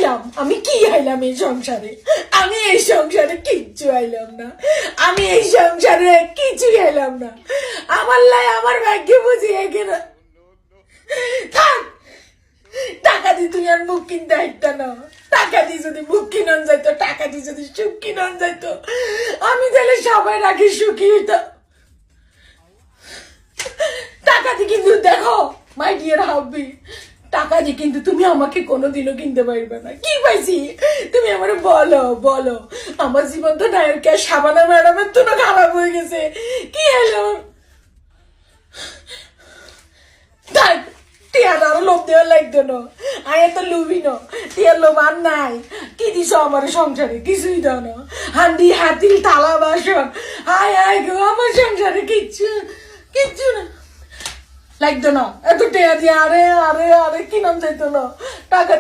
আইলাম, আমি কি আইলাম এই সংসারে? আমি এই সংসারে কিচ্ছু আইলাম না, আমি এই সংসারে কিছুই আইলাম না। আমার লাই আমার ভাগ্যে বুঝিয়ে গেল। থাক, টাকা দিয়ে তুই আর মুখ কিনতে হাইতা না। টাকা দিয়ে যদি মুখ কিনন যাইতো, টাকা দিয়ে যদি সুখ কিনন যাইতো, আমি তাহলে সবাই রাখি সুখী হইতাম। টাকা দিয়ে কিন্তু দেখো মাই ডিয়ার হাবি, টাকা দিয়ে কিন্তু তুমি আমাকে কোনোদিনও কিনতে পারবে না। কি পাইছি তুমি আমার বলো বলো। আমার জীবন তো নায়িকা শাবানা ম্যাডামের তো না খারাপ হয়ে গেছে। কি হলো? থাক, টিয়ার আরো লোভ দেওয়ার লাগতো না। আয় তো লুবি না, টিয়ার লোভ আর নাই। কি দিছ আমার সংসারে? কিছুই দাও না। হান্ডি হাতিল থালা বাসন, আয় আয় গো আমার সংসারে কিচ্ছু কিচ্ছু না লাগতো না। এত টিয়া দিয়ে আরে আরে আরে কি নাম চাইতো না টাকা